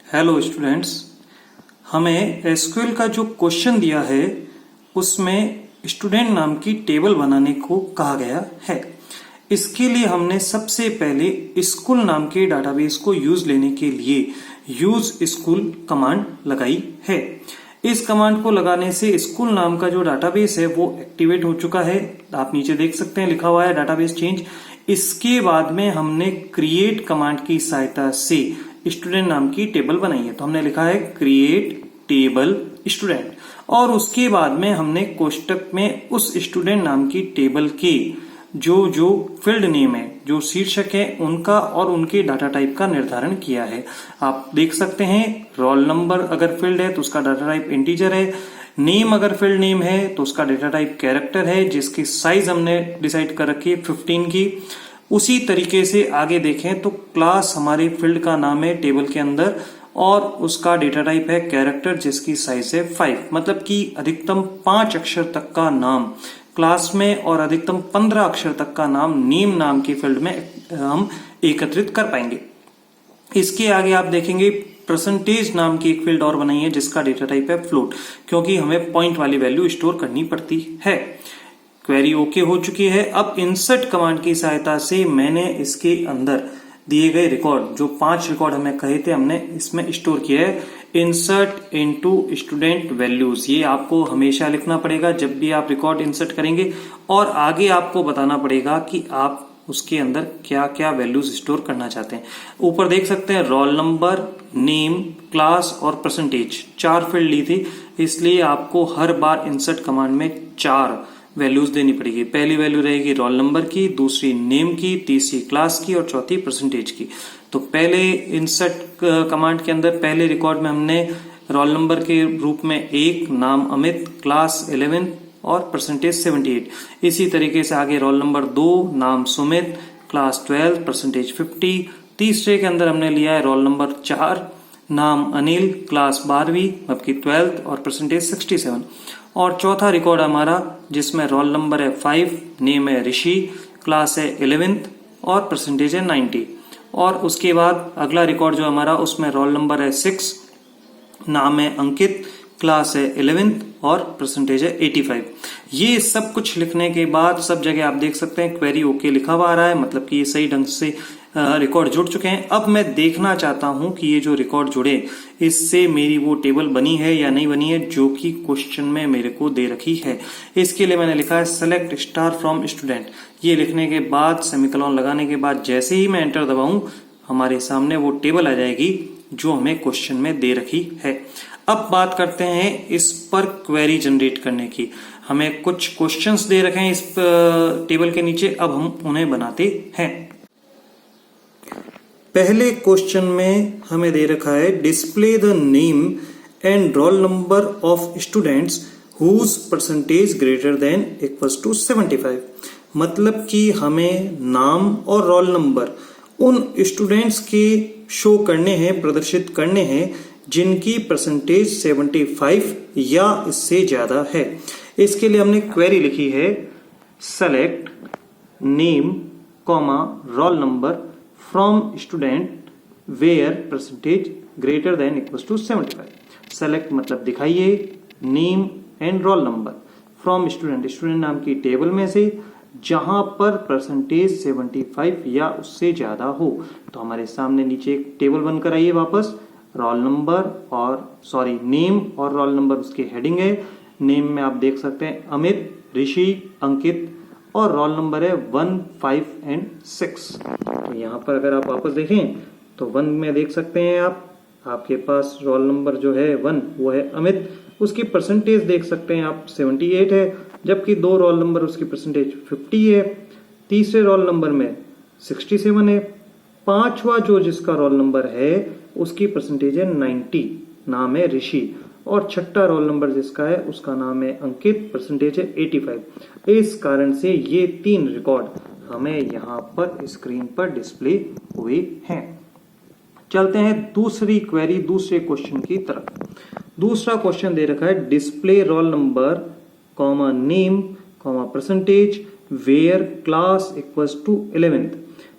Hello students, हमें SQL का जो क्वेश्चन दिया है उसमें स्टूडेंट नाम की टेबल बनाने को कहा गया है। इसके लिए हमने सबसे पहले स्कूल नाम के डाटाबेस को यूज लेने के लिए यूज स्कूल कमांड लगाई है। इस कमांड को लगाने से स्कूल नाम का जो डाटाबेस है वो एक्टिवेट हो चुका है। आप नीचे देख सकते हैं लिखा हुआ है डाटाबेस चेंज। इसके बाद में हमने क्रिएट कमांड की सहायता से स्टूडेंट नाम की टेबल बनाई है। तो हमने लिखा है क्रिएट टेबल स्टूडेंट और उसके बाद में हमने कोष्टक में उस स्टूडेंट नाम की टेबल के जो फील्ड नेम है, जो शीर्षक है, उनका और उनके डाटा टाइप का निर्धारण किया है। आप देख सकते हैं रोल नंबर अगर फील्ड है तो उसका डाटा टाइप इंटीजर है, नेम अगर फील्ड नेम है तो उसका डाटा टाइप कैरेक्टर है, जिसकी साइज हमने डिसाइड कर रखी है 15 की। उसी तरीके से आगे देखें तो क्लास हमारे फील्ड का नाम है टेबल के अंदर और उसका डेटा टाइप है कैरेक्टर, जिसकी साइज है 5। मतलब कि अधिकतम 5 अक्षर तक का नाम क्लास में और अधिकतम 15 अक्षर तक का नाम नेम नाम के फील्ड में हम एकत्रित कर पाएंगे। इसके आगे आप देखेंगे परसेंटेज नाम की एक फील्ड और बनाई है जिसका डेटा टाइप है फ्लोट, क्योंकि हमें पॉइंट वाली वैल्यू स्टोर करनी पड़ती है। क्वेरी ओके हो चुकी है। अब इंसर्ट कमांड की सहायता से मैंने इसके अंदर दिए गए रिकॉर्ड, जो 5 रिकॉर्ड हमें कहे थे, हमने इसमें स्टोर किया है। इंसर्ट इनटू स्टूडेंट वैल्यूज, ये आपको हमेशा लिखना पड़ेगा जब भी आप रिकॉर्ड इंसर्ट करेंगे और आगे आपको बताना पड़ेगा कि आप उसके अंदर क्या क्या वैल्यूज स्टोर करना चाहते हैं। ऊपर देख सकते हैं रोल नंबर, नेम, क्लास और परसेंटेज 4 फील्ड ली थी, इसलिए आपको हर बार इंसर्ट कमांड में 4 वैल्यूज देनी पड़ेगी। पहली वैल्यू रहेगी रोल नंबर की, दूसरी नेम की, तीसरी क्लास की और चौथी परसेंटेज की। तो पहले इंसर्ट कमांड के अंदर पहले रिकॉर्ड में हमने रोल नंबर के रूप में 1, नाम अमित, क्लास 11 और परसेंटेज 78। इसी तरीके से आगे रोल नंबर 2, नाम सुमित, क्लास 12, परसेंटेज 50। तीसरे के अंदर हमने लिया है रोल नंबर 4, नाम अनिल, क्लास 12वीं मतलब की 12th और परसेंटेज 67। और चौथा रिकॉर्ड हमारा जिसमें रोल नंबर है 5, नेम है ऋषि, क्लास है 11th और परसेंटेज है 90। और उसके बाद अगला रिकॉर्ड जो हमारा उसमें रोल नंबर है 6, नाम है अंकित, क्लास है 11th और परसेंटेज है 85। ये सब कुछ लिखने के बाद सब जगह आप देख सकते हैं क्वेरी ओके लिखा हुआ आ रहा है, मतलब कि ये सही ढंग से रिकॉर्ड जुड़ चुके हैं। अब मैं देखना चाहता हूं कि ये जो रिकॉर्ड जुड़े इससे मेरी वो टेबल बनी है या नहीं बनी है जो कि क्वेश्चन में मेरे को दे रखी है। इसके लिए मैंने लिखा है सेलेक्ट स्टार फ्रॉम स्टूडेंट। ये लिखने के बाद सेमीकोलन लगाने के बाद जैसे ही मैं एंटर दबाऊं हमारे सामने वो टेबल आ जाएगी जो हमें क्वेश्चन में दे रखी है। अब बात करते हैं इस पर क्वेरी जनरेट करने की। हमें कुछ क्वेश्चंस दे रखे हैं इस टेबल के नीचे, अब हम उन्हें बनाते हैं। पहले क्वेश्चन में हमें दे रखा है display the name and roll number of students whose percentage greater than equals to 75। मतलब कि हमें नाम और रोल नंबर उन स्टूडेंट्स के शो करने हैं, प्रदर्शित करने हैं जिनकी परसेंटेज 75 या इससे ज्यादा है। इसके लिए हमने क्वेरी लिखी है select name comma roll number from student where percentage greater than equals to 75। Select मतलब दिखाइए name and roll number from student, student नाम की टेबल में से जहां पर परसेंटेज 75 या उससे ज्यादा हो। तो हमारे सामने नीचे एक टेबल बनकर आई है वापस, रोल नंबर और नेम और रोल नंबर उसके हेडिंग है। नेम में आप देख सकते हैं अमित, ऋषि, अंकित और रोल नंबर है 1, 5 एंड 6। तो यहाँ पर अगर आप वापस देखें तो 1 में देख सकते हैं आपके पास रोल नंबर जो है 1 वो है अमित, उसकी परसेंटेज देख सकते हैं आप 78 है, जबकि 2 रोल नंबर उसकी परसेंटेज 50 है। तीसरे रोल नंबर में 67 है। पांचवा जो जिसका रोल नंबर है उसकी परसेंटेज है 90, नाम है ऋषि। और छठा रोल नंबर जिसका है उसका नाम है अंकित, परसेंटेज है 85। इस कारण से ये 3 रिकॉर्ड हमें यहाँ पर स्क्रीन पर डिस्प्ले हुए हैं। चलते हैं दूसरी क्वेरी, दूसरे क्वेश्चन की तरफ। दूसरा क्वेश्चन दे रखा है display roll number comma name comma percentage where class equals to 11th।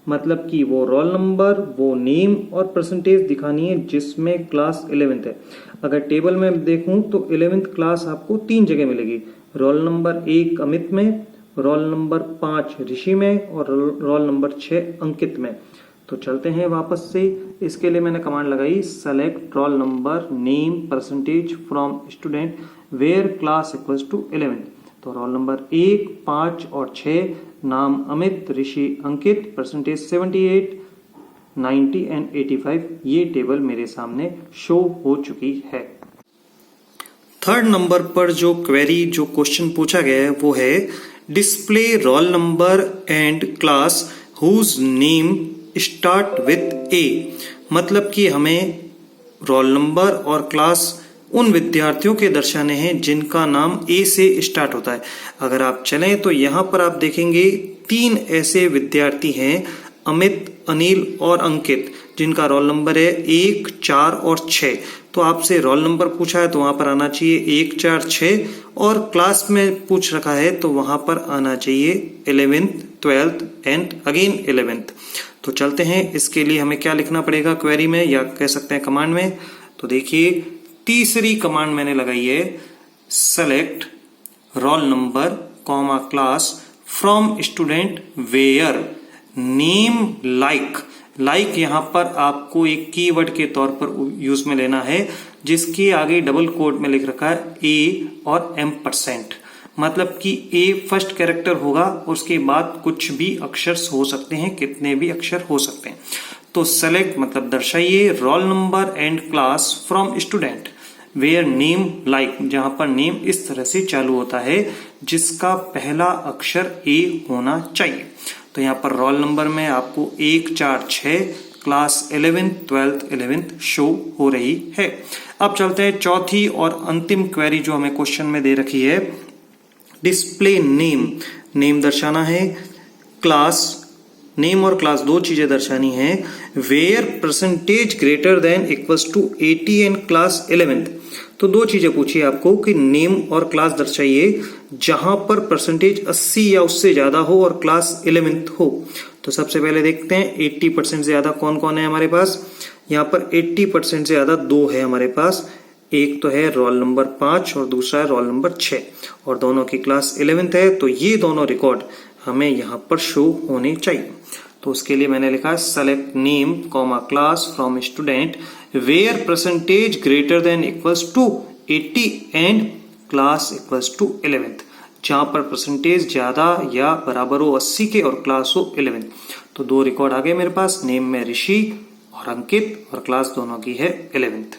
मतलब कि वो रोल नंबर, वो नेम और परसेंटेज दिखानी है जिसमें क्लास 11th है। अगर टेबल में देखूं तो 11th क्लास आपको 3 जगह मिलेगी, रोल नंबर 1 अमित में, रोल नंबर 5 ऋषि में और रोल नंबर 6 अंकित में। तो चलते हैं वापस से। इसके लिए मैंने कमांड लगाई select roll number name percentage from student where class equals to 11। तो रोल नंबर 1, 5 और 6, नाम अमित, ऋषि अंकित, परसेंटेज 78, 90 एंड 85, ये टेबल मेरे सामने शो हो चुकी है। थर्ड नंबर पर जो क्वेरी जो क्वेश्चन पूछा गया है वो है display roll number and class whose name start with A. मतलब कि हमें रोल नंबर और क्लास उन विद्यार्थियों के दर्शाने हैं जिनका नाम ए से स्टार्ट होता है। अगर आप चलें तो यहां पर आप देखेंगे 3 ऐसे विद्यार्थी हैं, अमित, अनिल और अंकित, जिनका रोल नंबर है 1, 4 और 6। तो आपसे रोल नंबर पूछा है तो वहां पर आना चाहिए 1, 4, 6 और क्लास में पूछ रखा है तो वहां पर आना चाहिए 11th, 12th and again 11th। तो चलते हैं, इसके लिए हमें क्या लिखना पड़ेगा क्वेरी में या कह सकते हैं कमांड में। तो देखिए तीसरी कमांड मैंने लगाई है select roll number comma class from student where name like. Like यहां पर आपको एक कीवर्ड के तौर पर यूज में लेना है जिसके आगे डबल कोट में लिख रखा है ए और M%। मतलब कि ए फर्स्ट कैरेक्टर होगा, उसके बाद कुछ भी अक्षर हो सकते हैं, कितने भी अक्षर हो सकते हैं। तो सेलेक्ट मतलब दर्शाइए roll number and class from student where name like, जहां पर नेम इस तरह से चालू होता है जिसका पहला अक्षर ए होना चाहिए। तो यहाँ पर रोल नंबर में आपको 1, 4, 6, class 11th, 12th, 11th show हो रही है। अब चलते हैं चौथी और अंतिम क्वेरी जो हमें क्वेश्चन में दे रखी है डिस्प्ले नेम। नेम दर्शाना है, क्लास नेम और क्लास दो चीजें दर्शानी है, where percentage greater than equals to 80 and class 11th। तो दो चीजें पूछी आपको कि नेम और क्लास दर्शाइए जहां पर परसेंटेज 80 या उससे ज्यादा हो और क्लास 11th हो। तो सबसे पहले देखते हैं 80% से ज्यादा कौन कौन है हमारे पास। यहाँ पर 80% से ज्यादा 2 है हमारे पास, एक तो है रोल नंबर 5 और दूसरा है रोल नंबर 6 और दोनों की क्लास 11th है। तो ये दोनों रिकॉर्ड हमें यहाँ पर शो होने चाहिए। तो उसके लिए मैंने लिखा select name comma class from student where percentage greater than equals to 80 and class equals to 11th, जहां पर परसेंटेज ज्यादा या बराबर हो 80 के और क्लास हो 11th। तो दो रिकॉर्ड आ गए मेरे पास, नेम में ऋषि और अंकित और क्लास दोनों की है 11th।